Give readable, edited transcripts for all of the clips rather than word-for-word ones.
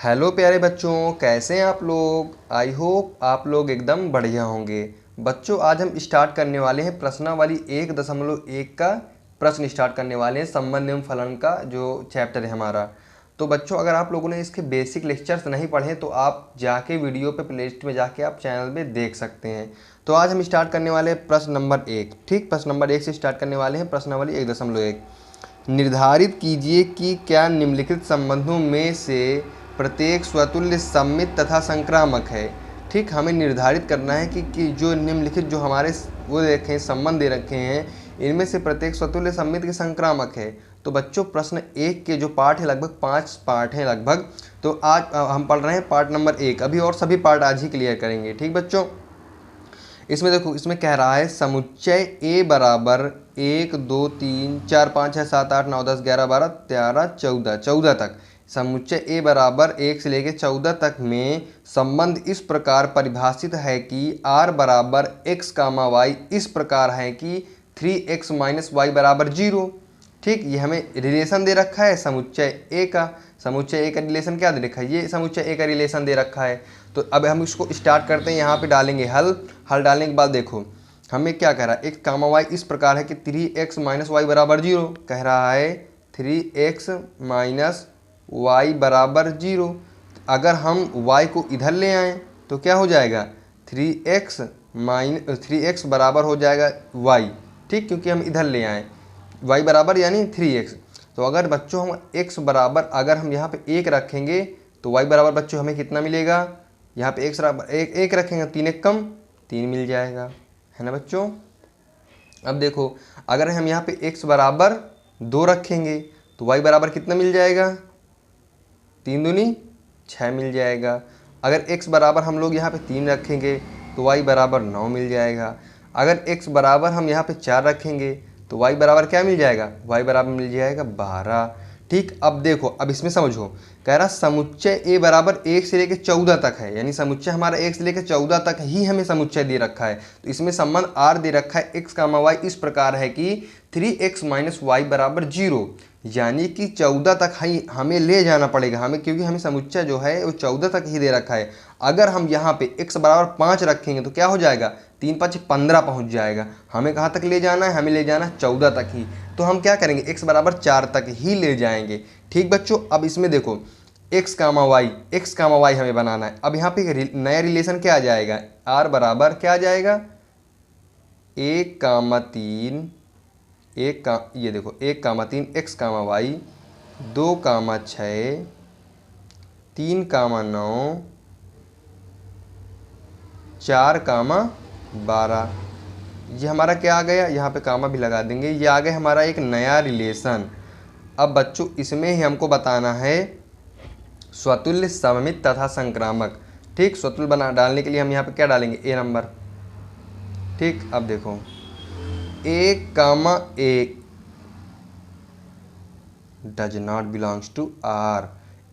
Hello प्यारे बच्चों, कैसे हैं आप लोग। आई होप आप लोग एकदम बढ़िया होंगे। बच्चों, आज हम स्टार्ट करने वाले हैं प्रश्नावली 1.1 का प्रश्न स्टार्ट करने वाले हैं। संबंध एवं फलन का जो चैप्टर है हमारा। तो बच्चों, अगर आप लोगों ने इसके बेसिक लेक्चर्स नहीं पढ़े तो आप जाके वीडियो पे प्लेलिस्ट में जाके आप चैनल में देख सकते हैं। तो आज हम स्टार्ट करने वाले हैं प्रश्न नंबर 1। ठीक, प्रश्न नंबर 1 से स्टार्ट करने वाले हैं प्रश्नावली 1.1। निर्धारित कीजिए कि क्या निम्नलिखित संबंधों में से प्रत्येक स्वतुल्य सममित तथा संक्रामक है। ठीक, हमें निर्धारित करना है कि जो निम्नलिखित जो हमारे वो देखे हैं संबंध दे रखे हैं, इनमें से प्रत्येक स्वतुल्य सममित के संक्रामक है। तो बच्चों, प्रश्न 1 के जो पार्ट है लगभग 5 पार्ट हैं लगभग। तो आज हम पढ़ रहे हैं पार्ट नंबर 1। अभी और सभी पार्ट आज ही क्लियर करेंगे। ठीक बच्चों, इसमें देखो, इसमें कह रहा है समुच्चय ए बराबर 1 2 3 4 5 6 7 8 9 10 11 12 13 14 तक। समुच्चय ए बराबर 1 से लेकर 14 तक में संबंध इस प्रकार परिभाषित है कि r बराबर x कामा वाई इस प्रकार है कि 3x माइनस वाई बराबर 0। ठीक, ये हमें रिलेशन दे रखा है समुच्चय ए का। समुच्चय ए का रिलेशन क्या दे रखा है, ये समुच्चय ए का रिलेशन दे रखा है। तो अब हम इसको स्टार्ट करते हैं। यहाँ पे डालेंगे हल डालने के बाद देखो हमें क्या कह रहा है, x कामा वाई इस प्रकार है कि 3x माइनस वाई बराबर 0। कह रहा है 3x माइनस वाई बराबर 0। अगर हम y को इधर ले आएँ तो क्या हो जाएगा, 3x बराबर हो जाएगा y। ठीक, क्योंकि हम इधर ले आएँ y बराबर यानी 3x। तो अगर बच्चों हम x बराबर अगर हम यहाँ पे 1 रखेंगे तो y बराबर बच्चों हमें कितना मिलेगा, यहाँ पे x बराबर 1 रखेंगे 3 एक कम 3 मिल जाएगा, है ना बच्चों। अब देखो, अगर हम यहाँ पे x बराबर 2 रखेंगे तो y बराबर कितना मिल जाएगा, 3 दूनी 6 मिल जाएगा। अगर x बराबर हम लोग यहाँ पे 3 रखेंगे तो y बराबर 9 मिल जाएगा। अगर x बराबर हम यहाँ पे 4 रखेंगे तो y बराबर क्या मिल जाएगा, y बराबर मिल जाएगा 12। ठीक, अब देखो, अब इसमें समझो, कह रहा समुच्चय a बराबर 1 से लेकर 14 तक है, यानी समुच्चय हमारा 1 से लेकर 14 तक ही हमें समुच्चय दे रखा है। तो इसमें संबंध r दे रखा है x कामा y इस प्रकार है कि 3x माइनस वाई बराबर 0, यानी कि 14 तक ही हमें ले जाना पड़ेगा हमें, क्योंकि हमें समुच्चय जो है वो 14 तक ही दे रखा है। अगर हम यहाँ पे x बराबर 5 रखेंगे तो क्या हो जाएगा, 3 5 15 पहुँच जाएगा। हमें कहाँ तक ले जाना है, हमें ले जाना 14 तक ही। तो हम क्या करेंगे, x बराबर 4 तक ही ले जाएंगे। ठीक बच्चों, अब इसमें देखो x कामा वाई हमें बनाना है। अब यहाँ पे नया रिलेशन क्या आ जाएगा, r बराबर क्या आ जाएगा, 1 कामा 3 ये देखो 1 कामा 3 x कामा वाई, 2 कामा 6 3 कामा 9 4 कामा 12। ये हमारा क्या आ गया, यहाँ पे कामा भी लगा देंगे, ये आ गया हमारा एक नया रिलेशन। अब बच्चों, इसमें ही हमको बताना है स्वतुल्य सममित तथा संक्रामक। ठीक, स्वतुल्य बना डालने के लिए हम यहाँ पे क्या डालेंगे, ए नंबर। ठीक, अब देखो 1 comma 1 does not belongs to r।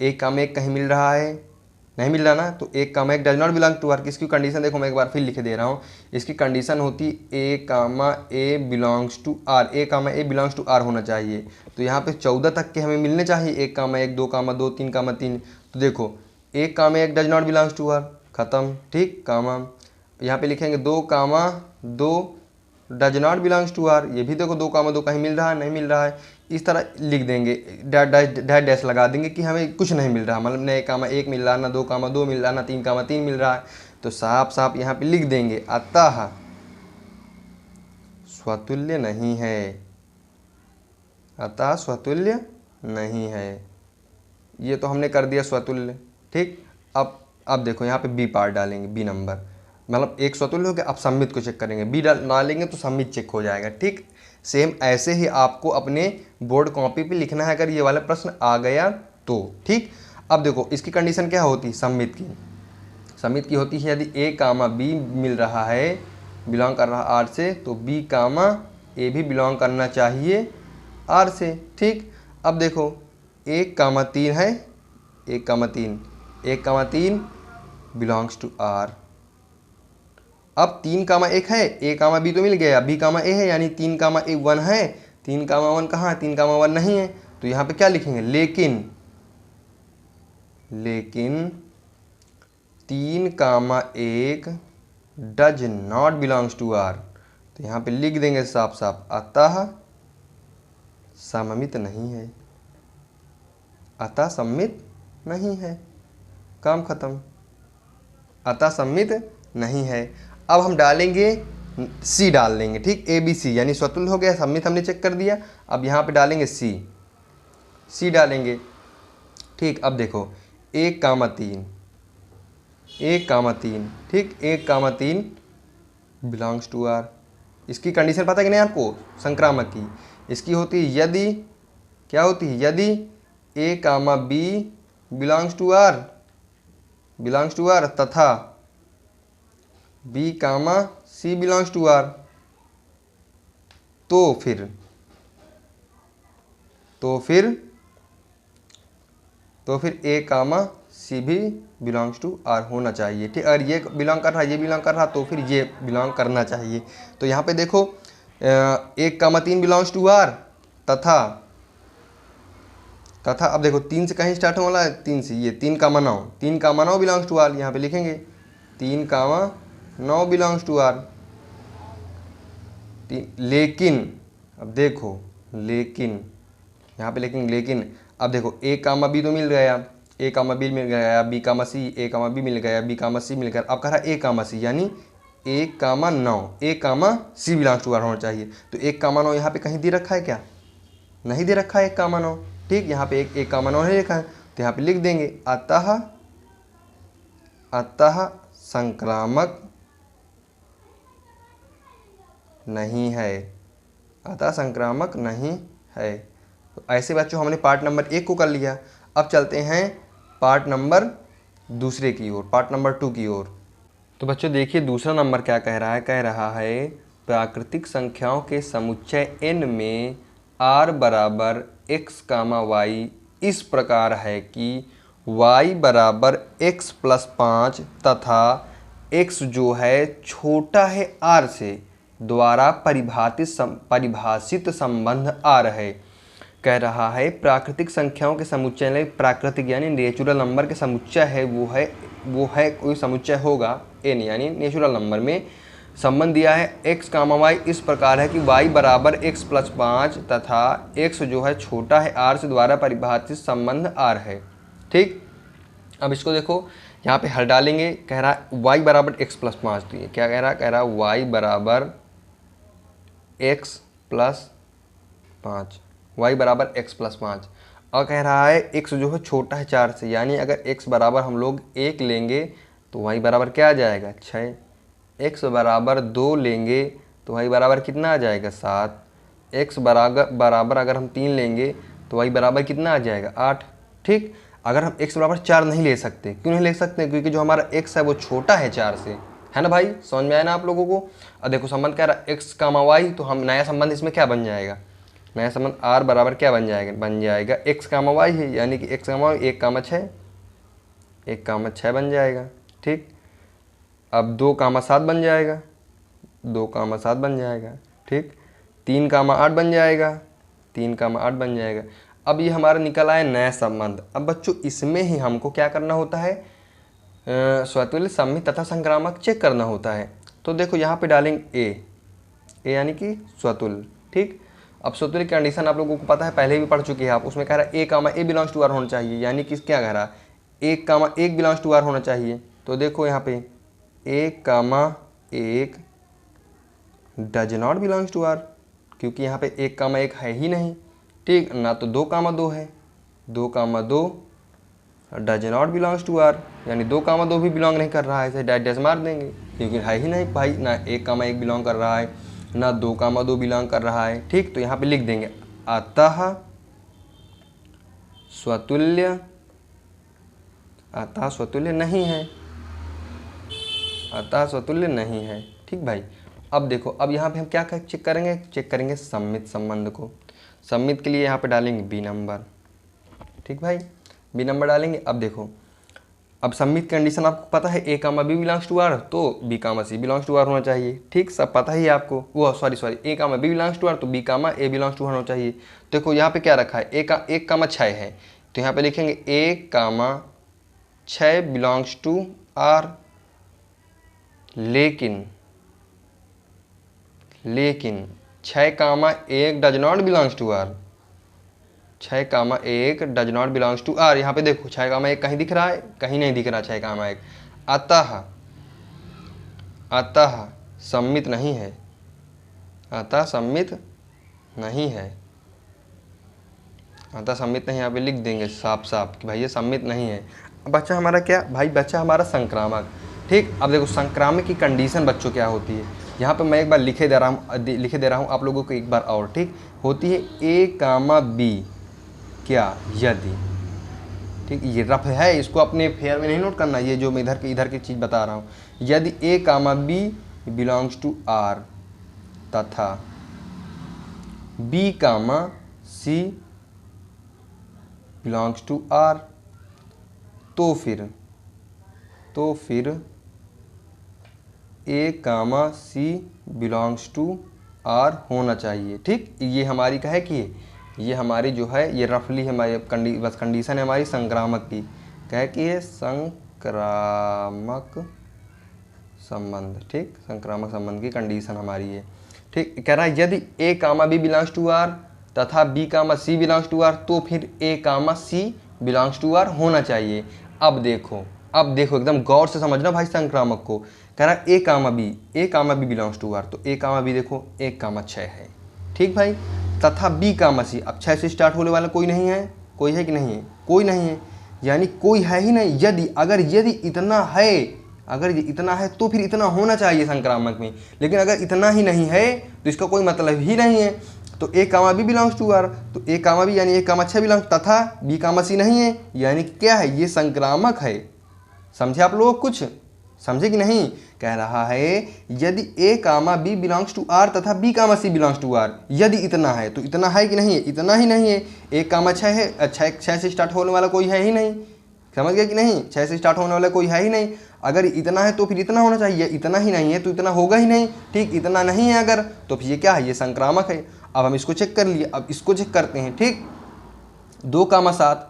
1 comma 1 कहीं मिल रहा है, नहीं मिल रहा ना, तो 1 comma 1 does not belong to r। किसकी कंडीशन देखो, मैं एक बार फिर लिख दे रहा हूँ। इसकी कंडीशन होती a comma a belongs to r, a comma a belongs to r होना चाहिए। तो यहाँ पे 14 तक के हमें मिलने चाहिए, 1 कामा 1 2 कामा 2 3 कामा 3। तो देखो 1 comma 1 does not belongs to r, ख़त्म। ठीक, कामा यहाँ पे लिखेंगे 2 comma 2 does not belongs to r। ये भी देखो 2 कामा 2 कहीं मिल रहा है, नहीं मिल रहा है। इस तरह लिख देंगे, डैश डैश लगा देंगे कि हमें कुछ नहीं मिल रहा, मतलब न 1 कामा 1 मिल रहा, ना 2 कामा 2 मिल रहा, ना 3 कामा 3 मिल रहा है। तो साफ साफ यहाँ पे लिख देंगे अतः स्वतुल्य नहीं है, अतः स्वतुल्य नहीं है। ये तो हमने कर दिया स्वतुल्य। ठीक, अब देखो यहाँ पे बी पार्ट डालेंगे, बी नंबर, मतलब एक स्वतुल्य हो गया। अब सम्मित को चेक करेंगे, बी डालेंगे तो सम्मित चेक हो जाएगा। ठीक, सेम ऐसे ही आपको अपने बोर्ड कॉपी पे लिखना है अगर ये वाला प्रश्न आ गया तो। ठीक, अब देखो इसकी कंडीशन क्या होती है, सम्मित की होती है यदि a कामा b मिल रहा है, बिलोंग कर रहा r से, तो b कामा a भी बिलोंग करना चाहिए r से। ठीक, अब देखो 1 कामा 3 है, 1 कामा 3 बिलोंग्स टू r। अब 3 कामा 1 है, a कामा b तो मिल गया, b कामा a है, यानी 3 कामा 1 है। 3 कामा 1 कहाँ है, 3 कामा 1 नहीं है। तो यहाँ पे क्या लिखेंगे, लेकिन लेकिन 3, does not belongs to are. तो यहाँ पे लिख देंगे साफ साफ, अतः सममित नहीं है, अतः सममित नहीं है, काम खत्म, अतः सममित नहीं है। अब हम डालेंगे सी डाल देंगे, ठीक, ए बी सी यानी स्वतुल्य हो गया, सममित हमने चेक कर दिया। अब यहाँ पे डालेंगे सी डालेंगे, ठीक। अब देखो 1, 3, 1, 3, ठीक, 1, 3 बिलोंग्स टू आर। इसकी कंडीशन पता है कि नहीं आपको, संक्रामक की। इसकी होती है यदि, क्या होती है, यदि A, B belongs to are तथा B, C belongs to are, तो फिर A, C भी बिलोंग्स टू आर होना चाहिए, ठीक। अगर ये बिलोंग कर रहा है, ये बिलोंग कर रहा, तो फिर ये बिलोंग करना चाहिए। तो यहाँ पे देखो 1, 3 बिलोंग्स टू आर तथा अब देखो 3 से कहीं स्टार्ट होने वाला है, 3 से, ये 3, 9 बिलोंग्स टू आर। यहाँ पे लिखेंगे 3, 9 बिलोंग्स टू आर। लेकिन अब देखो, लेकिन यहाँ पे लेकिन अब देखो A, B तो मिल गया, A, B मिल गया, B, C, A, B मिल गया, B, C मिल गया। अब कह रहा है A, C यानी 1, 9, A, C belongs to are होना चाहिए। तो 1, 9 यहाँ पे कहीं दे रखा है क्या, नहीं दे रखा है 1, 9, ठीक। यहाँ पे 1, 9 नहीं लिखा है, तो यहाँ पे लिख देंगे अतः संक्रामक नहीं है, अतः संक्रामक नहीं है। तो ऐसे बच्चों हमने पार्ट नंबर 1 को कर लिया। अब चलते हैं पार्ट नंबर 2 की ओर, पार्ट नंबर 2 की ओर। तो बच्चों देखिए दूसरा नंबर क्या कह रहा है, कह रहा है प्राकृतिक संख्याओं के समुच्चय n में r बराबर x, y इस प्रकार है कि y बराबर x + 5 तथा x जो है छोटा है r से द्वारा परिभाषित संबंध r है। कह रहा है प्राकृतिक संख्याओं के समुच्चय में, प्राकृतिक यानी नेचुरल नंबर के समुच्चय है, वो है कोई समुच्चय होगा n यानी नेचुरल नंबर में। संबंध दिया है x, y इस प्रकार है कि y बराबर x + 5 तथा x जो है छोटा है r से द्वारा परिभाषित संबंध r है, ठीक। अब इसको देखो यहाँ पे हल डालेंगे, कह रहा है y बराबर x + 5। तो ये क्या कह रहा है y बराबर x + 5, y बराबर x + 5। और कह रहा है x जो है छोटा है 4 से, यानी अगर x बराबर हम लोग 1 लेंगे तो y बराबर क्या आ जाएगा, 6। x बराबर 2 लेंगे तो y बराबर कितना आ जाएगा, 7। x बराबर अगर हम 3 लेंगे तो y बराबर कितना आ जाएगा, 8, ठीक। अगर हम x बराबर 4 नहीं ले सकते, क्यों नहीं ले सकते, क्योंकि जो हमारा x है वो छोटा है 4 से, है ना भाई, समझ में आया ना आप लोगों को। अब देखो संबंध कह रहा है x, y, तो हम नया संबंध इसमें क्या बन जाएगा, नया संबंध r बराबर क्या बन जाएगा x, y है, यानी कि x, y 1, 6 बन जाएगा, ठीक। अब 2, 7 बन जाएगा, 2, 7 बन जाएगा, ठीक। 3, 8 बन जाएगा, 3, 8 बन जाएगा। अब ये हमारा निकल आया नया संबंध। अब बच्चों इसमें ही हमको क्या करना होता है, स्वतुल्य, सममित तथा संक्रामक चेक करना होता है। तो देखो यहाँ पे डालेंगे ए यानी कि स्वतुल्य, ठीक। अब स्वतुल्य की कंडीशन आप लोगों को पता है, पहले भी पढ़ चुकी है आप। उसमें कह रहा है A, बिलोंग्स टू आर होना चाहिए, यानी कि क्या कह रहा है 1, बिलोंग्स टू आर होना चाहिए। तो देखो यहाँ पे 1, does not belongs to r, क्योंकि यहाँ पे 1, है ही नहीं, ठीक ना। तो 2, 2 है, 2, does not belongs to are, यानी 2, 2 भी बिलोंग नहीं कर रहा है, इसे डैश मार देंगे, क्योंकि है ही नहीं भाई, ना 1, बिलोंग कर रहा है, ना 2, 2 बिलोंग कर रहा है, ठीक। तो यहाँ पे लिख देंगे अतः स्वतुल्य नहीं है, अतः स्वतुल्य नहीं है, ठीक भाई। अब देखो, अब यहाँ पे हम क्या चेक करेंगे सममित संबंध को। सममित के लिए यहाँ पे डालेंगे b नंबर, ठीक भाई, b नंबर डालेंगे। अब देखो, अब सममित कंडीशन आपको पता है A, B belongs to are, तो B, C belongs to are होना चाहिए, ठीक, सब पता ही है आपको। वो sorry A, B belongs to are, तो B, A belongs to are होना चाहिए। देखो यहाँ पे क्या रखा है, 1, 6 है, तो यहाँ पे लिखेंगे 1, 6 बिलोंग्स टू आर, लेकिन 6,1 does not belongs to R. 6,1 does not belongs to R. यहाँ पे देखो 6,1 कहीं दिख रहा है, कहीं नहीं दिख रहा 6,1। अतः सम्मित नहीं है, अतः सम्मित नहीं है, अतः सम्मित नहीं। यहाँ पे लिख देंगे साफ साफ कि भाई ये सम्मित नहीं है। बच्चा हमारा क्या भाई, बच्चा हमारा संक्रामक। ठीक, अब देखो संक्रामक की कंडीशन बच्चों क्या होती है, यहाँ पे मैं एक बार लिखे दे रहा हूँ आप लोगों को एक बार और। ठीक, होती है A, B क्या, यदि। ठीक, ये रफ है, इसको अपने फेयर में नहीं नोट करना, ये जो मैं इधर की चीज़ बता रहा हूँ। यदि A, B belongs to R तथा B, C belongs to R, तो फिर A, C belongs to R होना चाहिए। ठीक, ये हमारी क्या है कि ये हमारी जो है ये रफली हमारी कंडीशन है हमारी संक्रामक की, कह कि ये संक्रामक संबंध। ठीक, संक्रामक संबंध की कंडीशन हमारी है। ठीक, कह रहा है यदि A, B belongs to R तथा B, C belongs to R, तो फिर A, C belongs to R होना चाहिए। अब देखो एकदम गौर से समझना भाई संक्रामक को। कह रहा है A, B belongs to R, तो A, B देखो 1,6 है। ठीक भाई, तथा B, C, अब 6 से स्टार्ट होने वाला कोई नहीं है, कोई है कि नहीं है, कोई नहीं है, यानी कोई है ही नहीं। यदि इतना है तो फिर इतना होना चाहिए संक्रामक में, लेकिन अगर इतना ही नहीं है तो इसका कोई मतलब ही नहीं है। तो A, B belongs to R, तो A, B यानी 1,6 बिलोंग्स, तथा B, C नहीं है, यानी क्या है, ये संक्रामक है। समझे आप लोग, कुछ समझे कि नहीं। कह रहा है यदि A, B belongs to R तथा B, C belongs to R, यदि इतना है तो इतना है कि नहीं है, इतना ही नहीं है। 1,6 है, 6 से स्टार्ट होने वाला कोई है ही नहीं, समझ गए कि नहीं, 6 से स्टार्ट होने वाला कोई है ही नहीं। अगर इतना है तो फिर इतना होना चाहिए, इतना ही नहीं है तो इतना होगा ही नहीं। ठीक, इतना नहीं है अगर, तो फिर ये क्या है, ये संक्रामक है। अब हम इसको चेक कर लिए, अब इसको चेक करते हैं। ठीक, 2,7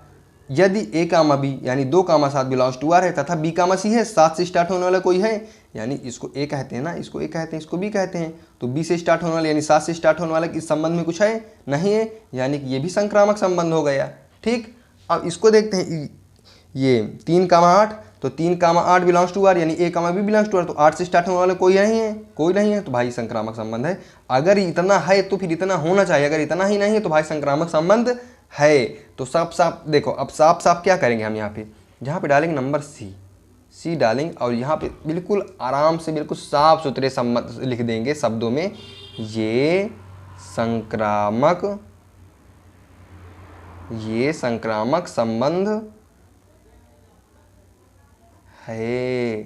यदि A, B यानी 2,7 बिलोंग्स टू R है तथा B, C है, 7 से स्टार्ट होने वाला कोई है, यानी इसको A कहते हैं ना, इसको A कहते हैं, इसको B कहते हैं। तो B से स्टार्ट होने वाला यानी 7 से स्टार्ट होने वाला इस संबंध में कुछ है नहीं है, यानी कि ये भी संक्रामक संबंध हो गया। ठीक, अब इसको देखते हैं, ये 3,8, तो 3,8 बिलोंग्स टू R यानी A, B belongs to R, तो 8 से स्टार्ट होने वाला कोई नहीं है, तो भाई संक्रामक संबंध है। अगर इतना है तो फिर इतना होना चाहिए, अगर इतना ही नहीं है तो भाई संक्रामक संबंध है। तो साफ साफ देखो, अब साफ साफ क्या करेंगे हम, यहाँ पे डालेंगे नंबर सी डालेंगे, और यहाँ पे बिल्कुल आराम से बिल्कुल साफ सुथरे संबंध लिख देंगे शब्दों में, ये संक्रामक संबंध है।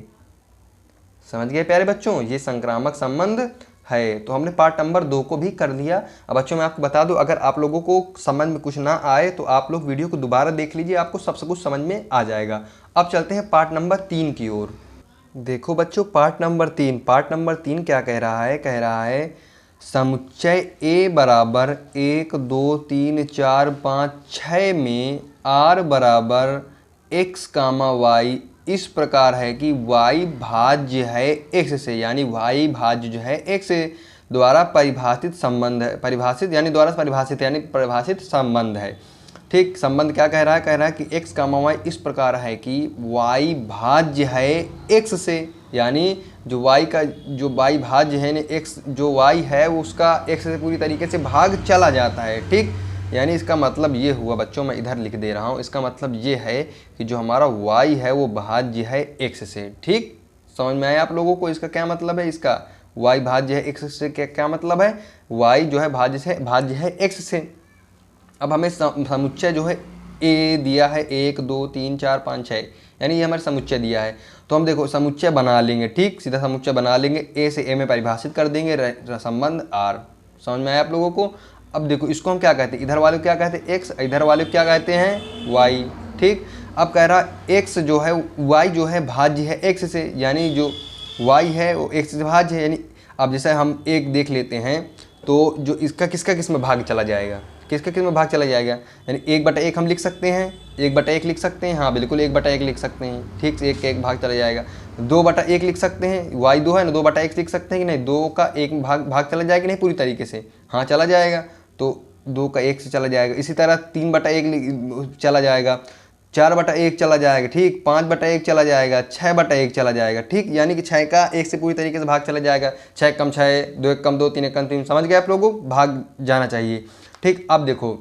समझ गए प्यारे बच्चों, ये संक्रामक संबंध है। तो हमने पार्ट नंबर 2 को भी कर दिया। अब बच्चों मैं आपको बता दूं, अगर आप लोगों को समझ में कुछ ना आए तो आप लोग वीडियो को दोबारा देख लीजिए, आपको सब कुछ समझ में आ जाएगा। अब चलते हैं पार्ट नंबर 3 की ओर। देखो बच्चों, पार्ट नंबर 3 क्या कह रहा है, कह रहा है समुच्चय A बराबर 1, 2, 3, 4, 5, 6 में R बराबर x, y इस प्रकार है कि y भाज्य है x से, यानी y भाज्य जो है x द्वारा परिभाषित संबंध है, परिभाषित संबंध है। ठीक, संबंध क्या कह रहा है, कह रहा है कि x, y इस प्रकार है कि y भाज्य है x से, यानी जो y भाज्य है x, जो y है उसका x से पूरी तरीके से भाग चला जाता है। ठीक, यानी इसका मतलब ये हुआ बच्चों, मैं इधर लिख दे रहा हूँ, इसका मतलब ये है कि जो हमारा y है वो भाज्य है x से। ठीक, समझ में आया आप लोगों को, इसका क्या मतलब है, इसका y भाज्य है x से क्या मतलब है, y जो है भाज्य है x से। अब हमें समुच्चय जो है A दिया है 1, 2, 3, 4, 5, 6, यानी ये हमारे समुच्चय दिया है। तो हम देखो समुच्चय बना लेंगे। ठीक, सीधा समुच्चय बना लेंगे, A से A में परिभाषित कर देंगे संबंध R। समझ में आया आप लोगों को। अब देखो इसको हम क्या कहते हैं, इधर वाले को क्या कहते हैं x, इधर वाले को क्या कहते हैं y। ठीक, अब कह रहा x जो है y जो है भाज्य है x से, यानी जो y है वो x से भाज्य है। यानी अब जैसे हम एक देख लेते हैं, तो जो इसका किसका किस में भाग चला जाएगा, किसका किस में भाग चला जाएगा, यानी 1/1 हम लिख सकते हैं, 1/1 लिख सकते हैं, हाँ बिल्कुल 1/1 लिख सकते हैं, ठीक से 1 का 1 भाग चला जाएगा। 2/1 लिख सकते हैं, y2 है ना, 2/1 लिख सकते हैं कि नहीं, 2 का 1 भाग चला जाएगा कि नहीं पूरी तरीके से, हाँ चला जाएगा, तो 2 का 1 से चला जाएगा। इसी तरह 3/1 चला जाएगा, 4/1 चला जाएगा, ठीक, 5/1 चला जाएगा, 6/1 चला जाएगा, ठीक, यानी कि 6 का 1 से पूरी तरीके से भाग चला जाएगा। 6 कम 6, 2 1 कम 2, 3 1 कम 3, समझ गए आप लोगों को, भाग जाना चाहिए, ठीक। अब देखो,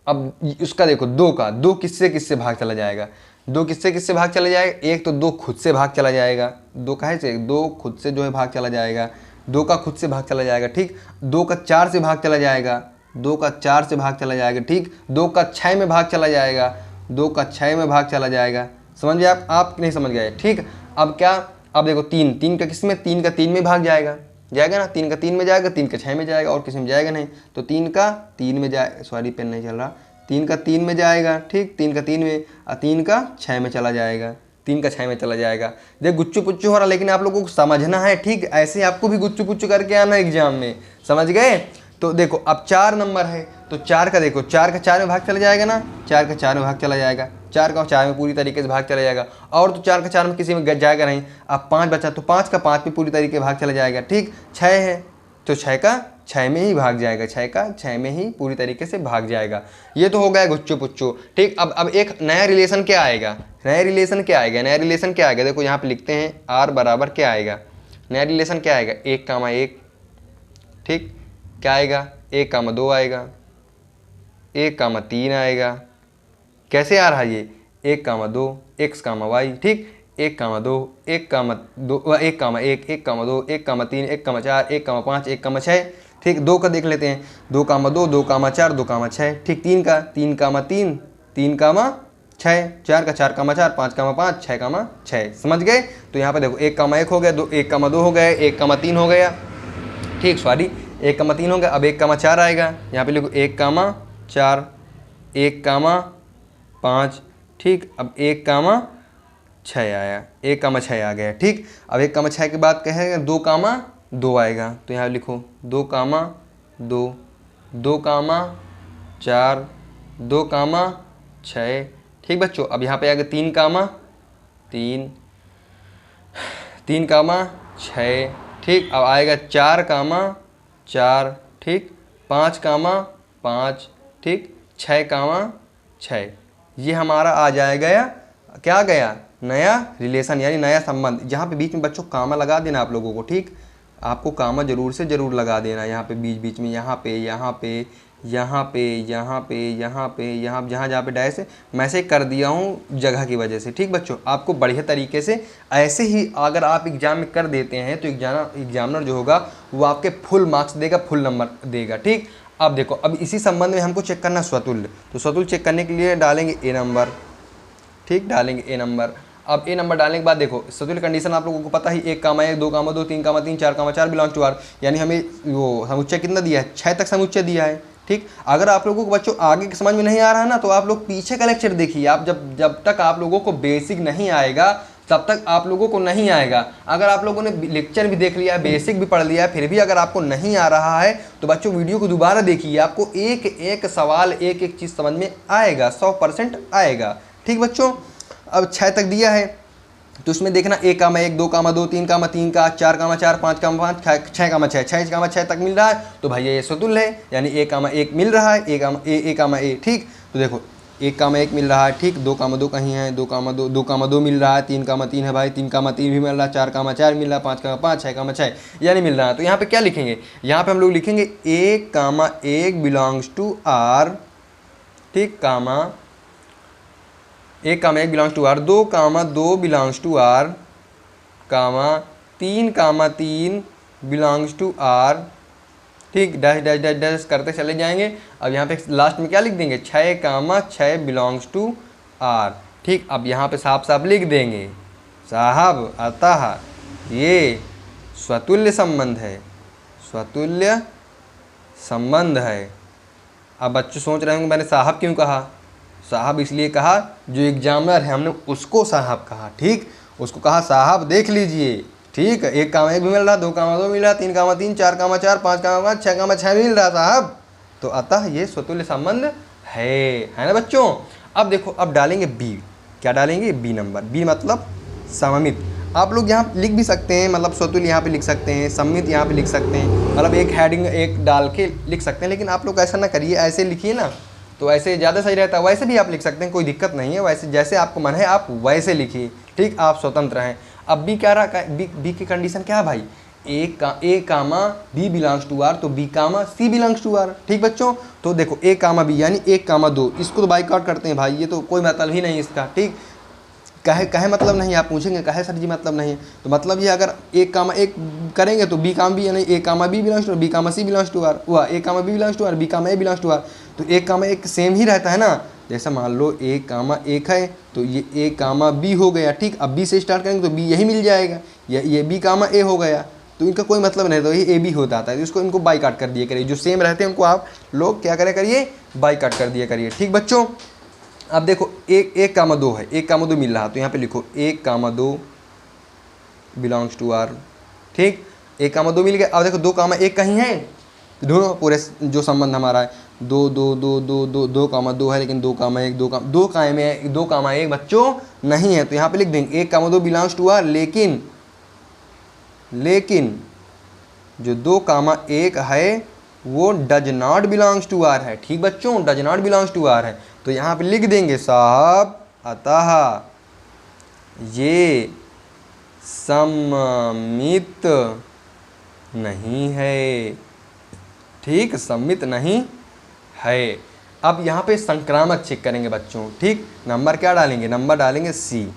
अब उसका देखो 2 किससे किससे भाग चला जाएगा, 2 किससे किससे भाग चला जाएगा, एक तो 2 खुद से भाग चला जाएगा, 2 काहे से, 2 खुद से जो है भाग चला जाएगा, 2 का खुद से भाग चला जाएगा, ठीक। 2 का 4 से भाग चला जाएगा, 2 का 4 से भाग चला जाएगा, ठीक। 2 का 6 में भाग चला जाएगा, 2 का 6 में भाग चला जाएगा, समझ गए आप नहीं समझ गए, ठीक। अब क्या, अब देखो 3 का किस में, 3 का 3 में भाग जाएगा ना, 3 का 3 में जाएगा, 3 का 6 में जाएगा, और किसी में जाएगा नहीं, तो 3 का 3 में जाए, सॉरी पेन नहीं चल रहा, 3 का 3 में जाएगा, ठीक, 3 का 3 में, और 3 का 6 में चला जाएगा, 3 का 6 में चला जाएगा। देख गुच्चू पुच्चू हो रहा, लेकिन आप लोगों को समझना है, ठीक, ऐसे आपको भी गुच्चू पुच्चू करके आना एग्जाम में, समझ गए। तो देखो अब 4 नंबर है, तो 4 का देखो, 4 का 4 में भाग चला जाएगा ना, 4 का 4 में भाग चला जाएगा, 4 का 4 में पूरी तरीके से भाग चला जाएगा, और तो 4 का 4 में किसी में जाएगा नहीं। अब 5 बचा, तो 5 का 5 में पूरी तरीके से भाग चला जाएगा, ठीक। 6 है तो 6 का 6 में ही भाग जाएगा, 6 का 6 में ही पूरी तरीके से भाग जाएगा। ये तो हो गया गुच्चू पुच्चू, ठीक। अब एक नया रिलेशन क्या आएगा, नया रिलेशन क्या आएगा, देखो यहाँ पे लिखते हैं r बराबर क्या आएगा, नया रिलेशन क्या आएगा, 1,1, ठीक, क्या आएगा, 1,2 आएगा, 1,3 आएगा, कैसे आ रहा है ये, 1,2 x, y, ठीक, 1,2 1,2 1,1 1,2 1,3 1,4 1,5 1,6, ठीक। 2 का देख लेते हैं, 2,2 2,4 2,6, ठीक। 3 का 3,3 3,6, 4 का 4,4 5,5 6,6, समझ गए। तो यहाँ पे देखो 1,1 हो गया, 1,2 हो गया, 1,3 हो गया, ठीक, सॉरी 1,3 हो गया। अब 1,4 आएगा, यहाँ पे लिखो 1,4 1,5, ठीक। अब 1,6 आया, 1,6 आ गया, ठीक। अब 1,6 के बाद कहेगा 2,2 आएगा, तो यहाँ लिखो 2,2 2,4 2,6, ठीक बच्चों। अब यहाँ पे आएगा 3,3 3,6, ठीक। अब आएगा 4,4, ठीक, 5,5, ठीक, 6,6, ये हमारा आ जाएगा क्या गया, नया रिलेशन यानी नया संबंध। यहाँ पे बीच में बच्चों कामा लगा देना आप लोगों को, ठीक, आपको कामा जरूर से जरूर लगा देना यहाँ पे बीच में, यहाँ पे यहाँ पे यहाँ पे यहाँ पे यहाँ पे यहाँ जहाँ पे डैश है, मैं से कर दिया हूँ जगह की वजह से, ठीक बच्चों। आपको बढ़िया तरीके से ऐसे ही अगर आप एग्जाम में कर देते हैं तो एग्जामिनर जो होगा वो आपके फुल मार्क्स देगा, फुल नंबर देगा, ठीक। अब देखो, अब इसी संबंध में हमको चेक करना स्वतुल्य, तो स्वतुल्य चेक करने के लिए डालेंगे ए नंबर, ठीक, डालेंगे ए नंबर। अब ए नंबर डालने के बाद देखो स्वतुल्य कंडीशन आप लोगों को पता ही, 1,1 2,2 3,3 4,4 बिलोंग टू आर, यानी हमें वो समुच्चय कितना दिया है, 6 तक समुच्चय दिया है, ठीक। अगर आप लोगों को बच्चों आगे के समझ में नहीं आ रहा है ना, तो आप लोग पीछे का लेक्चर देखिए, आप जब तक आप लोगों को बेसिक नहीं आएगा तब तक आप लोगों को नहीं आएगा। अगर आप लोगों ने लेक्चर भी देख लिया है, बेसिक भी पढ़ लिया है, फिर भी अगर आपको नहीं आ रहा है तो बच्चों वीडियो को दोबारा देखिए, आपको एक एक सवाल एक एक चीज़ समझ में आएगा, 100% आएगा, ठीक बच्चों। अब 6 तक दिया है तो उसमें देखना 1,1 2,2 3,3 का 4,4 5,5 6,6 6,6 तक मिल रहा है, तो भाई ये स्वतुल्य है, यानी 1,1 मिल रहा है, 1,1, ठीक। तो देखो 1,1 मिल रहा है, ठीक, 2,2 कहीं है, 2,2 मिल रहा है, 3,3 है भाई, 3,3 भी मिल रहा है, 4,4 मिल रहा है, 5,5 6,6 यानी मिल रहा है। तो यहाँ पे क्या लिखेंगे, यहाँ पे हम लोग लिखेंगे 1,1 बिलोंग्स टू आर, ठीक, 1,1 belongs to R, 2,2 belongs to R, 3,3 belongs to are, ठीक, डैश डैश डैश डैश करते चले जाएंगे। अब यहाँ पे लास्ट में क्या लिख देंगे, 6,6 बिलोंग्स टू आर, ठीक। अब यहाँ पे साफ साफ लिख देंगे साहब, अतः ये स्वतुल्य संबंध है, स्वतुल्य संबंध है। अब बच्चे सोच रहे होंगे मैंने साहब क्यों कहा, साहब इसलिए कहा जो एग्जामिनर है हमने उसको साहब कहा, ठीक, उसको कहा साहब देख लीजिए, ठीक। 1,1 भी मिल रहा, 2,2 मिल रहा, 3,3 4,4 5,5 6,6 मिल रहा साहब, तो अतः ये स्वतुल्य संबंध है ना बच्चों। अब देखो, अब डालेंगे बी। क्या डालेंगे? B number. बी मतलब सममित। आप लोग यहाँ लिख भी सकते हैं, मतलब स्वतुल्य यहाँ पे लिख सकते हैं, सममित यहाँ पे लिख सकते हैं, मतलब एक हेडिंग एक डाल के लिख सकते हैं। लेकिन आप लोग ऐसा ना करिए, ऐसे लिखिए ना, तो ऐसे ज़्यादा सही रहता है। वैसे भी आप लिख सकते हैं, कोई दिक्कत नहीं है, वैसे जैसे आपको मन है आप वैसे लिखिए, ठीक, आप स्वतंत्र हैं। अब बी क्या रहा? बी की कंडीशन क्या है भाई? A comma B belongs to are, तो B comma C belongs to are. ठीक बच्चों, तो देखो ए कामा बी यानी 1 कामा 2, इसको तो बाइकआउट करते हैं भाई, ये तो कोई मतलब ही नहीं इसका। ठीक, कहे मतलब नहीं, आप पूछेंगे कहे सर जी मतलब नहीं, तो मतलब ये अगर 1 कामा 1 करेंगे तो बी कामा बी यानी A comma B belongs to R, B comma C belongs to R, हुआ A comma B belongs to R, B comma A belongs to are. तो 1 कामा 1 सेम ही रहता है ना। जैसा मान लो 1 कामा 1 है तो ये ए कामा बी हो गया। ठीक, अब बी से स्टार्ट करेंगे तो बी यही मिल जाएगा, ये बी कामा ए हो गया, तो इनका कोई मतलब नहीं, तो ये ए बी होता है। तो इसको इनको बाइकाट कर दिया करिए, जो सेम रहते हैं उनको आप लोग क्या करे करिए? बाइकाट कर दिया करिए। ठीक बच्चों, अब देखो 1 कामा 2 है, 1 कामा 2 मिल रहा, तो यहाँ पे लिखो 1 कामा 2 बिलोंग्स टू आर। ठीक, 1 कामा 2 मिल गया। अब देखो 2 कामा 1 कहीं है, दोनों पूरे जो संबंध हमारा है 2 कामा 2 है, लेकिन 2 कामा 1 2 कामा 1 बच्चों नहीं है, तो यहाँ पे लिख देंगे 1 कामा 2 बिलोंग्स टू आर, लेकिन जो 2 कामा 1 है वो does not belongs to R है। ठीक बच्चों, does not belongs to R है, तो यहाँ पे लिख देंगे साहब अतः ये सममित नहीं है। ठीक, सममित नहीं है। अब यहाँ पे संक्रामक चेक करेंगे बच्चों। ठीक, नंबर क्या डालेंगे? नंबर डालेंगे सी।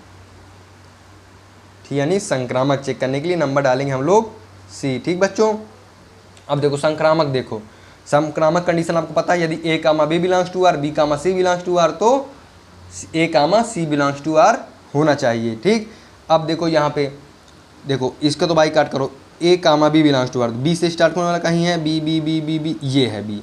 ठीक, यानी संक्रामक चेक करने के लिए नंबर डालेंगे हम लोग सी। ठीक बच्चों, अब देखो संक्रामक, देखो संक्रामक कंडीशन आपको पता है, यदि A comma B belongs to R, B comma C belongs to are, तो A comma C belongs to are होना चाहिए। ठीक, अब देखो यहाँ पे देखो, इसका तो बाई काट करो, A comma B belongs to R, B से स्टार्ट होने वाला कहीं है, B B B B B, ये है बी,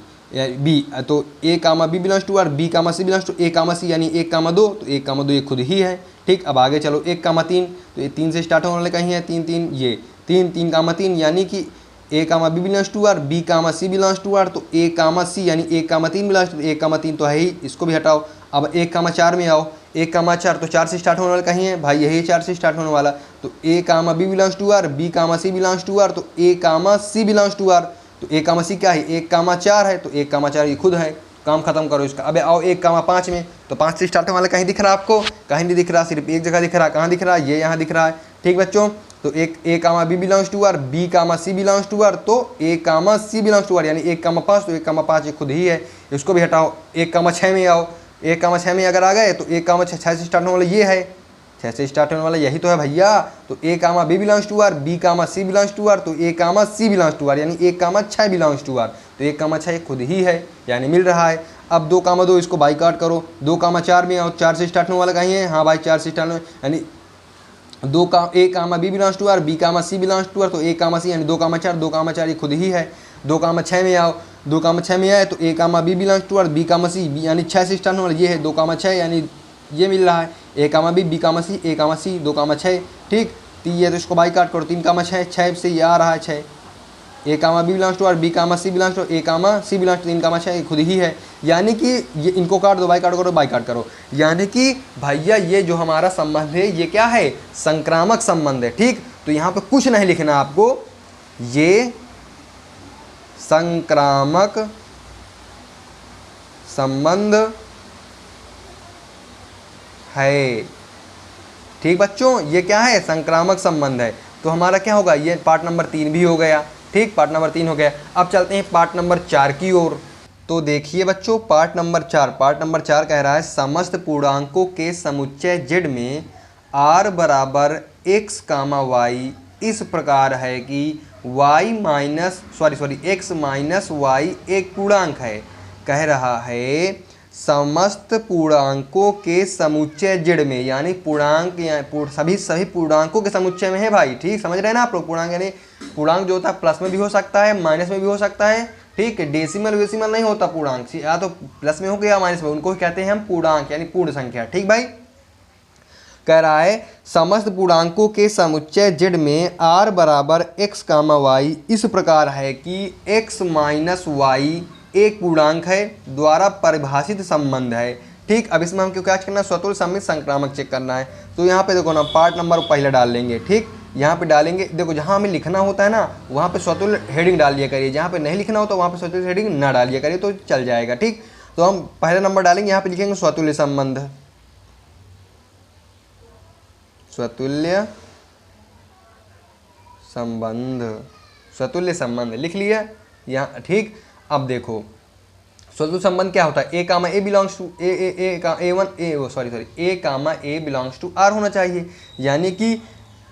तो A comma B belongs to R, B comma C belongs to A comma C, यानी 1 कामा 2, तो 1 कामा 2 ये खुद ही है। ठीक, अब आगे चलो 1 कामा 3, तो ये 3 से स्टार्ट होने वाले कहीं है, 3 3, ये 3 कामा 3, यानी कि A comma B belongs to R, B comma C belongs to are, तो ए कामा सी यानी 1 कामा 3 बिलोंग्स टू, 1 कामा 3 तो है ही, इसको भी हटाओ। अब 1 कामा 4 में आओ, 1 कामा 4 तो 4 से स्टार्ट होने वाला कहीं है भाई, यही 4 से स्टार्ट होने वाला, तो A comma B belongs to R, B comma C belongs to are, तो A comma C belongs to are, तो 1 कामा सी क्या है? 1 कामा 4 है, तो 1 कामा 4 ये खुद है, काम खत्म करो इसका। अब आओ 1 कामा 5 में, तो 5 से स्टार्ट होने वाला कहीं दिख रहा है आपको? कहीं नहीं दिख रहा, सिर्फ एक जगह दिख रहा है। कहाँ दिख रहा है? ये यहाँ दिख रहा है। ठीक बच्चों, तो एक A comma B belongs to R, B comma C belongs to are, तो A comma C belongs to are, यानी 1 कामा 5, तो 1 कामा 5 ये खुद ही है, इसको भी हटाओ। 1 कामा 6 में आओ, 1 कामा 6 में अगर आ गए तो 1 कामा 6 से स्टार्ट होने वाला ये है, 6 से स्टार्ट होने वाला यही तो है भैया, तो A comma B belongs to R, B comma C belongs to are, तो A comma C belongs to are, यानी 1 कामा 6 बिलोंग्स टू आर, तो 1 कामा 6 खुद ही है, यानी मिल रहा है। अब 2 कामा 2 इसको बाइकाट करो, 2 कामा 4 में आओ, 4 से स्टार्ट होने वाला कहीं है? हाँ भाई 4 से स्टार्ट, यानी A comma B belongs to R, B comma C belongs to are, तो ए कामा सी यानी 2 कामा 4, 2 कामा 4 ये खुद ही है। 2 कामा 6 में आओ, 2 कामा 6 में आए तो A comma B belongs to R, B comma C यानी 6 से स्टार्ट होने वाला ये है, 2 कामा 6 यानी ये मिल रहा है, A comma B comma C, A comma सी, 2 कामा 6। ठीक, तो ये तो इसको बाई काट करो, 3 कामा 6, 6 से ये आ रहा है 6, A comma B belongs to R, B comma C belongs to, A comma C belongs to, 3 comma 6 खुद ही है, यानी कि ये इनको काट दो, बाई काट करो, बाई काट करो, यानी कि भैया ये जो हमारा संबंध है ये क्या है? संक्रामक संबंध है। ठीक, तो यहाँ पे कुछ नहीं लिखना आपको, ये संक्रामक संबंध है। ठीक बच्चों, ये क्या है? संक्रामक संबंध है। तो हमारा क्या होगा? ये पार्ट नंबर 3 भी हो गया। ठीक, पार्ट नंबर 3 हो गया। अब चलते हैं पार्ट नंबर 4 की ओर। तो देखिए बच्चों, पार्ट नंबर 4 कह रहा है समस्त पूर्णांकों के समुच्चय z में r बराबर x कामा y इस प्रकार है कि x माइनस y एक पूर्णांक है। कह रहा है समस्त पूर्णांकों के समुच्चय z में, यानी पूर्णांक सभी पूर्णांकों के समुच्चय में है भाई। ठीक, समझ रहे हैं ना आप लोग? पूर्णांक यानी पूर्णांक जो होता है प्लस में भी हो सकता है, माइनस में भी हो सकता है। ठीक, डेसिमल वेसिमल नहीं होता पूर्णांक, या तो प्लस में हो गया या माइनस में, उनको कहते हैं हम पूर्णांक यानी पूर्ण संख्या। ठीक भाई, कह रहा है समस्त पूर्णांकों के समुच्चय z में r बराबर x कामा y इस प्रकार है कि x माइनस y एक पूर्णांक है द्वारा परिभाषित संबंध है। ठीक, अब इसमें हमको क्या करना है, स्वतुल्य सममित संक्रामक चेक करना है। तो यहाँ पे देखो ना, पार्ट नंबर पहले डाल लेंगे। ठीक, यहाँ पे डालेंगे, देखो जहाँ हमें लिखना होता है ना वहाँ पे स्वतुल्य हेडिंग डाल दिया करिए, जहाँ पे नहीं लिखना होता वहाँ पे स्वतुल्य हेडिंग ना डालिए करिए तो चल जाएगा। ठीक, तो हम पहला नंबर डालेंगे, यहाँ पे लिखेंगे स्वतुल्य संबंध, स्वतुल्य संबंध, स्वतुल्य संबंध लिख लिया यहाँ। ठीक, अब देखो स्वतुल्य संबंध क्या होता है, A comma A belongs to A comma A belongs to are होना चाहिए। यानी कि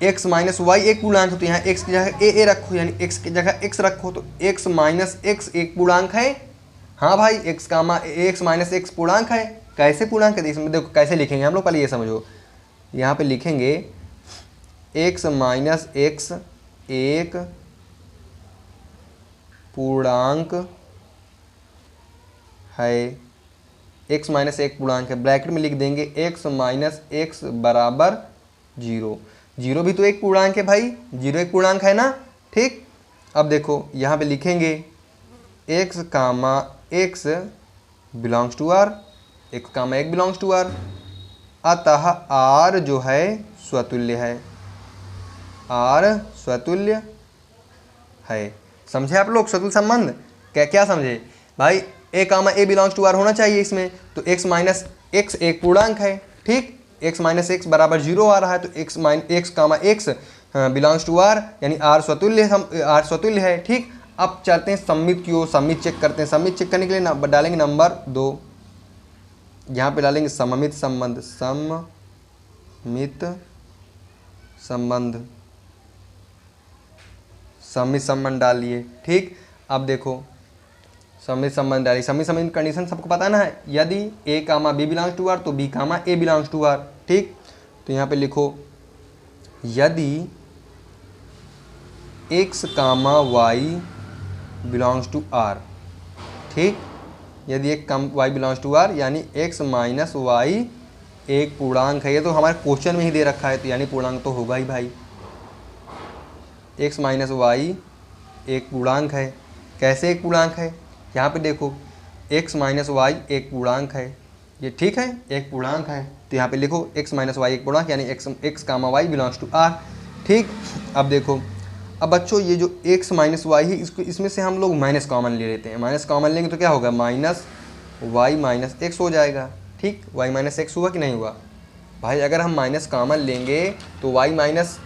x माइनस वाई एक पूर्णांक है, तो यहाँ x की जगह ए रखो, यानी x की जगह x रखो, तो x माइनस x एक पूर्णांक है। हाँ भाई, x comma x minus x पूर्णांक है। कैसे पूर्णांक है, इसमें देखो कैसे लिखेंगे हम लोग, पहले ये समझो। यहाँ पे लिखेंगे x माइनस x एक पूर्णांक है, x माइनस एक पूर्णांक है, ब्रैकेट में लिख देंगे x माइनस x बराबर 0। 0 भी तो एक पूर्णांक है भाई, 0 एक पूर्णांक है ना। ठीक, अब देखो यहाँ पे लिखेंगे x comma x belongs to r, x comma एक बिलोंग्स टू r, अतः r जो है स्वतुल्य है, r स्वतुल्य है। समझे आप लोग स्वतुल्य संबंध, क्या क्या समझे भाई, A comma A belongs to are होना चाहिए इसमें, तो x माइनस एक्स एक पूर्णांक है। ठीक, x माइनस एक्स बराबर 0 आ रहा है, तो x comma x belongs to are, यानी r स्वतुल्य है। ठीक, अब चलते हैं सम्मित की ओर, सम्मित चेक करते हैं। सम्मित चेक करने के लिए डालेंगे नंबर 2, यहाँ पे डालेंगे सममित संबंध, सममित संबंध, सम्मित संबंध डालिए। ठीक, अब देखो सम्मित संबंध डालिए। सम्मित संबंध कंडीशन सबको पता ना है, यदि a comma b belongs to are तो b comma a belongs to are. ठीक, तो यहाँ पे लिखो यदि x comma y belongs to r। ठीक, यदि x comma y belongs to r यानी x माइनस y एक पूर्णांक है। ये तो हमारे क्वेश्चन में ही दे रखा है, तो यानी पूर्णांक तो होगा ही भाई। x माइनस y एक पूर्णांक है। कैसे एक पूर्णांक है, यहाँ पे देखो x माइनस वाई एक पूर्णांक है, ये ठीक है एक पूर्णांक है, तो यहाँ पे लिखो x माइनस वाई एक पूर्णांक, यानी x comma Y belongs to r। ठीक, अब देखो, अब बच्चों ये जो x माइनस वाई है इसको, इसमें से हम लोग माइनस कॉमन ले लेते हैं। माइनस कॉमन लेंगे तो क्या होगा, माइनस वाई माइनस एक्स हो जाएगा। ठीक, वाई माइनस एक्स हुआ कि नहीं हुआ भाई, अगर हम माइनस कॉमन लेंगे तो y minus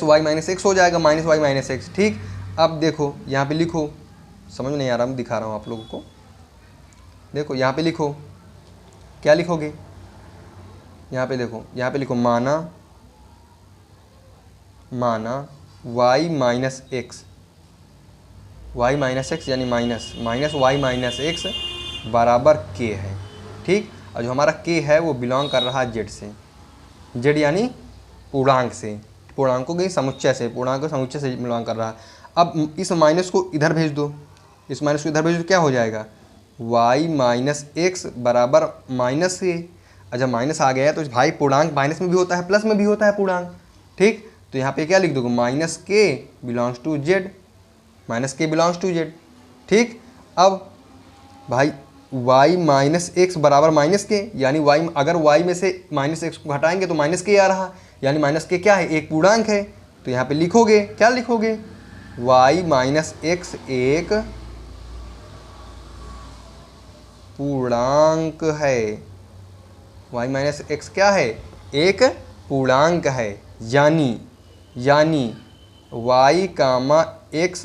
y minus x हो जाएगा, माइनस वाई माइनस एक्स। ठीक, अब देखो यहाँ पे लिखो, समझ नहीं आ रहा, मैं दिखा रहा हूँ आप लोगों को। देखो यहाँ पे लिखो, क्या लिखोगे, यहाँ पे देखो, यहाँ पे लिखो माना y minus x, y minus x यानी माइनस वाई माइनस एक्स बराबर k है। ठीक, और जो हमारा k है वो बिलोंग कर रहा है z से, z यानी पूर्णांक से, पूर्णांकों के समुच्चय से, पूर्णांक के समुच्चय से बिलोंग कर रहा है। अब इस माइनस को इधर भेज दो, इस माइनस को इधर भेज दो, क्या हो जाएगा, y माइनस एक्स बराबर माइनस के। अच्छा माइनस आ गया है तो भाई पूर्णांक माइनस में भी होता है प्लस में भी होता है पूर्णांक। ठीक, तो यहाँ पे क्या लिख दोगे, माइनस के बिलोंग्स टू जेड, माइनस के बिलोंग्स टू जेड। ठीक, अब भाई y माइनस एक्स बराबर माइनस के, यानी y, अगर y में से माइनस एक्स को हटाएंगे तो माइनस के आ रहा, यानी माइनस के क्या है, एक पूर्णांक है। तो यहाँ पे लिखोगे, क्या लिखोगे, y माइनस एक्स एक पूर्णांक है, y माइनस एक्स क्या है, एक पूर्णांक है, यानी y comma x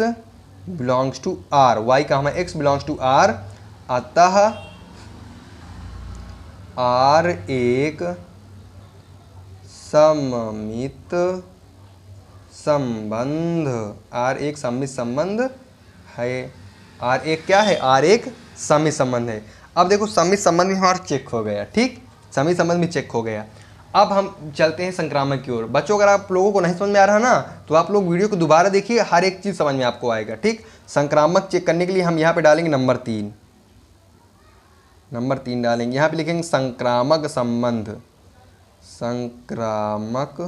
belongs to r, y comma x belongs to r, अतः r एक सममित संबंध, r एक सममित संबंध है। r एक क्या है, r एक सममित संबंध है। अब देखो सममित संबंध भी हमारा चेक हो गया। ठीक, सममित संबंध भी चेक हो गया। अब हम चलते हैं संक्रामक की ओर। बच्चों अगर आप लोगों को नहीं समझ में आ रहा ना तो आप लोग वीडियो को दोबारा देखिए, हर एक चीज़ समझ में आपको आएगा। ठीक, संक्रामक चेक करने के लिए हम यहाँ पे डालेंगे नंबर 3, नंबर 3 डालेंगे। यहाँ पे लिखेंगे संक्रामक संबंध, संक्रामक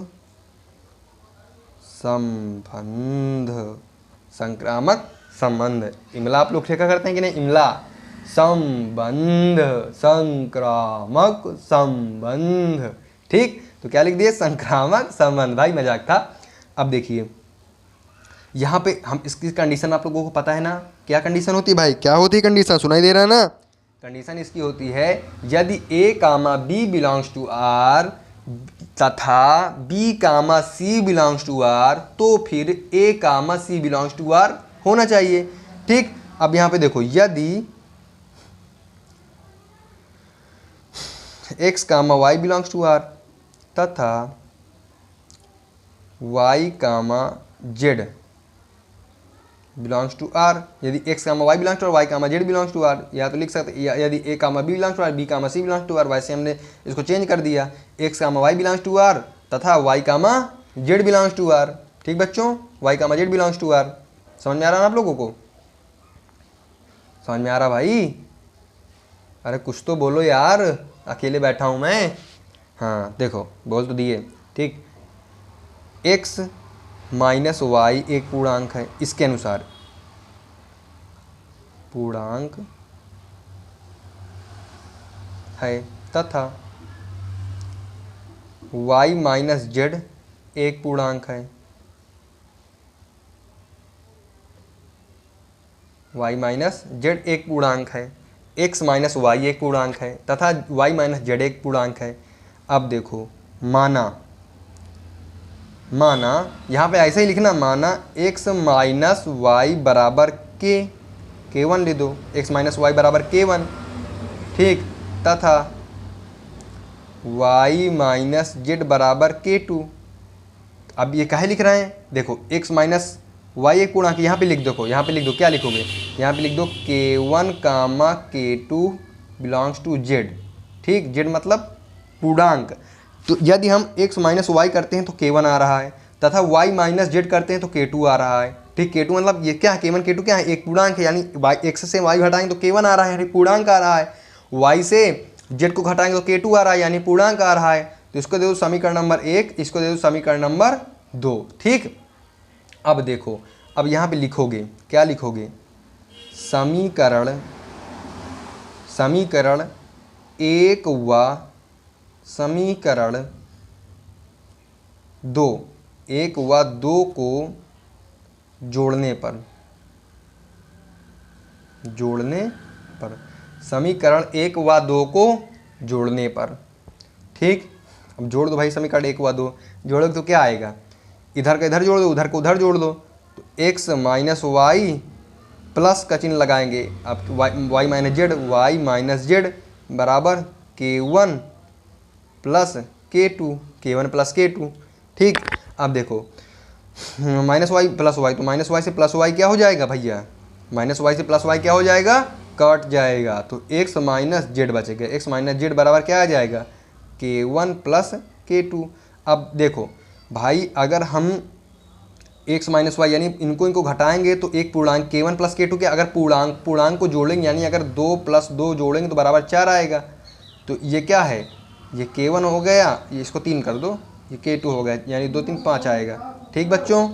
संबंध, संक्रामक संबंध। इमला आप लोग लिखा करते हैं कि नहीं, इमला संबंध, संक्रामक संबंध। ठीक, तो क्या लिख दिए, संक्रामक संबंध। भाई मजाक था। अब देखिए यहाँ पे हम इसकी कंडीशन आप लोगों को पता है ना, क्या कंडीशन होती है भाई, क्या होती है कंडीशन, सुनाई दे रहा है ना। कंडीशन इसकी होती है यदि A comma B belongs to are तथा B comma C belongs to are, तो फिर A comma C belongs to are होना चाहिए। ठीक, अब यहाँ पे देखो यदि X comma Y belongs to are तथा Y comma Z belongs to R, यदि X comma Y belongs to R, Y comma Z belongs to R, या तो लिख सकते यदि A comma B belongs to R, B comma C belongs to R, वैसे हमने इसको चेंज कर दिया, X comma Y belongs to are तथा Y comma Z belongs to are. ठीक बच्चों, Y comma Z belongs to R. समझ में आ रहा है आप लोगों को, समझ में आ रहा भाई? अरे कुछ तो बोलो यार, अकेले बैठा हूँ मैं। हाँ देखो बोल तो दिए। ठीक, एक्स माइनस वाई एक पूर्णांक है, इसके अनुसार पूर्णांक है तथा वाई माइनस जेड एक पूर्णांक है, वाई माइनस जेड एक पूर्णांक है, एक्स माइनस वाई एक पूर्णांक है तथा वाई माइनस जेड एक पूर्णांक है। अब देखो माना यहाँ पे ऐसे ही लिखना, माना x माइनस वाई बराबर k1 ले दो, x माइनस वाई बराबर k1। ठीक, तथा y माइनस जेड बराबर k2। अब ये काहे लिख रहे हैं, देखो x माइनस वाई एक पूर्णांक, यहाँ पे लिख दो, यहाँ पे लिख दो, क्या लिखोगे, यहाँ पे लिख दो k1 comma k2 belongs to z। ठीक, z मतलब पूर्णांक। तो यदि हम x माइनस वाई करते हैं तो k1 आ रहा है तथा y माइनस जेड करते हैं तो k2 आ रहा है। ठीक, k2 मतलब ये क्या है, k1 k2 क्या है, एक पूर्णांक है, यानी x से y घटाएंगे तो k1 आ रहा है, यानी पूर्णांक आ रहा है। y से z को घटाएंगे तो k2 आ रहा है, यानी पूर्णांक आ रहा है। तो इसको दे दो समीकरण नंबर 1, इसको दे दो समीकरण नंबर 2। ठीक, अब देखो, अब यहाँ पे लिखोगे, क्या लिखोगे, समीकरण 1 व समीकरण 2, 1 व 2 को जोड़ने पर समीकरण 1 व 2 को जोड़ने पर। ठीक, अब जोड़ दो भाई, समीकरण 1 व 2 जोड़ोगे तो क्या आएगा, इधर का इधर जोड़ दो, उधर को उधर जोड़ दो, तो x माइनस वाई प्लस का चिन्ह लगाएंगे। अब y minus z, y minus z बराबर k1 plus k2, k1 plus k2। ठीक, अब देखो माइनस वाई प्लस वाई, तो माइनस वाई से प्लस वाई क्या हो जाएगा भैया, माइनस वाई से प्लस वाई क्या हो जाएगा, कट जाएगा। तो x माइनस जेड बचेगा, x माइनस जेड बराबर क्या आ जाएगा, k1 प्लस k2। अब देखो भाई, अगर हम x माइनस वाई यानी इनको घटाएंगे तो एक पूर्णांक k1 प्लस k2 के अगर पूर्णांक को जोड़ेंगे, यानी अगर 2 प्लस 2 जोड़ेंगे तो बराबर 4 आएगा। तो ये क्या है, ये k1 हो गया, ये इसको 3 कर दो, ये k2 हो गया, यानी 2 3 5 आएगा। ठीक बच्चों,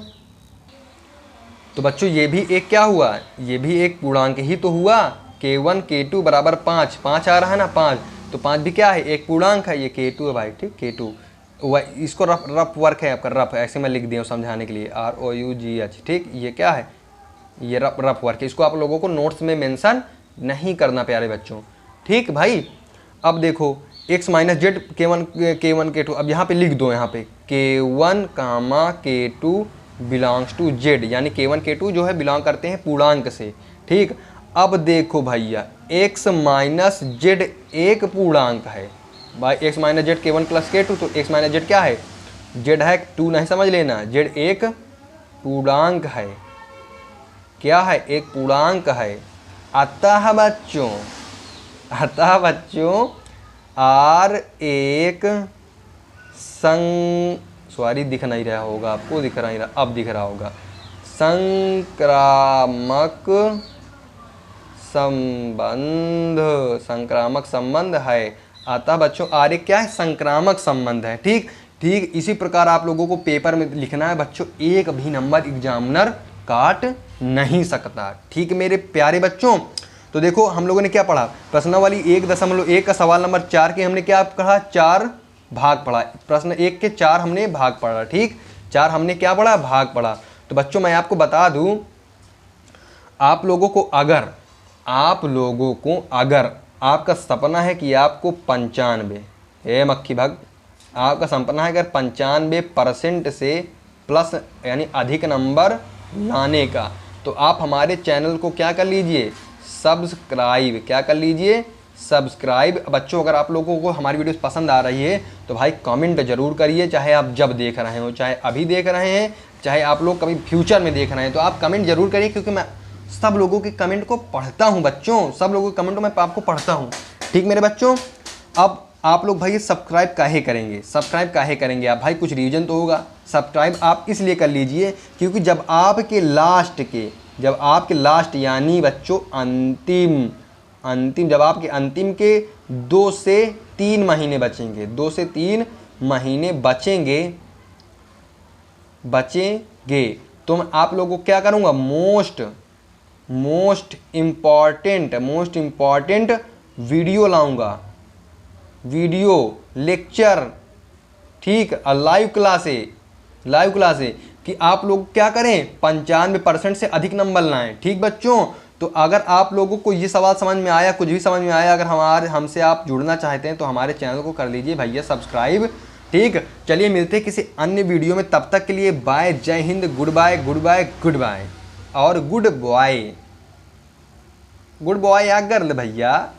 तो बच्चों ये भी एक क्या हुआ, ये भी एक पूर्णांक ही तो हुआ, k1 k2 बराबर 5, 5 आ रहा है ना 5, तो 5 भी क्या है, एक पूर्णांक है, ये k2 है भाई। ठीक, k2 इसको रफ वर्क है आपका, रफ ऐसे मैं लिख दिया समझाने के लिए, ROUGH। ठीक, ये क्या है, ये रफ वर्क है, इसको आप लोगों को नोट्स में मेंशन नहीं करना प्यारे बच्चों। ठीक भाई, अब देखो x minus Z k1 k2, अब यहाँ पे लिख दो, यहाँ पे k1 comma k2 belongs to z, यानी k1 k2 जो है बिलोंग करते हैं पूर्णांक से। ठीक, अब देखो भैया x माइनस जेड एक पूर्णांक है भाई, x minus Z k1 plus k2, तो x माइनस जेड क्या है, z है 2 नहीं समझ लेना, z एक पूर्णांक है, क्या है, एक पूर्णांक है। अतः बच्चों R एक सॉरी दिख नहीं रहा होगा आपको, दिख नहीं रहा, अब दिख रहा होगा, संक्रामक संबंध है। अतः बच्चों R एक क्या है, संक्रामक संबंध है। ठीक, इसी प्रकार आप लोगों को पेपर में लिखना है बच्चों, एक भी नंबर एग्जामिनर काट नहीं सकता। ठीक मेरे प्यारे बच्चों, तो देखो हम लोगों ने क्या पढ़ा, प्रश्नावली 1.1 का सवाल नंबर 4 के हमने क्या पढ़ा, 4 भाग पढ़ा। प्रश्न 1 के 4 हमने भाग पढ़ा। ठीक, 4 हमने क्या पढ़ा, भाग पढ़ा। तो बच्चों मैं आपको बता दूं, आप लोगों को अगर आपका सपना है कि आपको 95 मक्खी भग, आपका सपना है अगर 95% से प्लस यानी अधिक नंबर लाने का, तो आप हमारे चैनल को क्या कर लीजिए, सब्सक्राइब। क्या कर लीजिए, सब्सक्राइब। बच्चों अगर आप लोगों को हमारी वीडियोस पसंद आ रही है तो भाई कमेंट जरूर करिए, चाहे आप जब देख रहे हो, चाहे अभी देख रहे हैं, चाहे आप लोग कभी फ्यूचर में देख रहे हैं, तो आप कमेंट जरूर करिए, क्योंकि मैं सब लोगों के कमेंट को पढ़ता हूं बच्चों, सब लोगों के कमेंट को मैं आपको पढ़ता हूं। ठीक मेरे बच्चों, अब आप लोग भाई सब्सक्राइब काहे करेंगे, सब्सक्राइब काहे करेंगे आप, भाई कुछ रीज़न तो होगा। सब्सक्राइब आप इसलिए कर लीजिए क्योंकि जब आपके लास्ट यानी बच्चों अंतिम जब आपके अंतिम के 2 से 3 महीने बचेंगे, 2 से 3 महीने बचेंगे, तो मैं आप लोगों को क्या करूँगा, मोस्ट इम्पॉर्टेंट वीडियो लाऊंगा, वीडियो लेक्चर, ठीक, लाइव क्लासे कि आप लोग क्या करें, 95% से अधिक नंबर लाएं। ठीक बच्चों, तो अगर आप लोगों को ये सवाल समझ में आया, कुछ भी समझ में आया, अगर हमसे आप जुड़ना चाहते हैं तो हमारे चैनल को कर लीजिए भैया सब्सक्राइब। ठीक, चलिए मिलते हैं किसी अन्य वीडियो में, तब तक के लिए बाय, जय हिंद, गुड बाय और गुड बॉय या गर्ल भैया।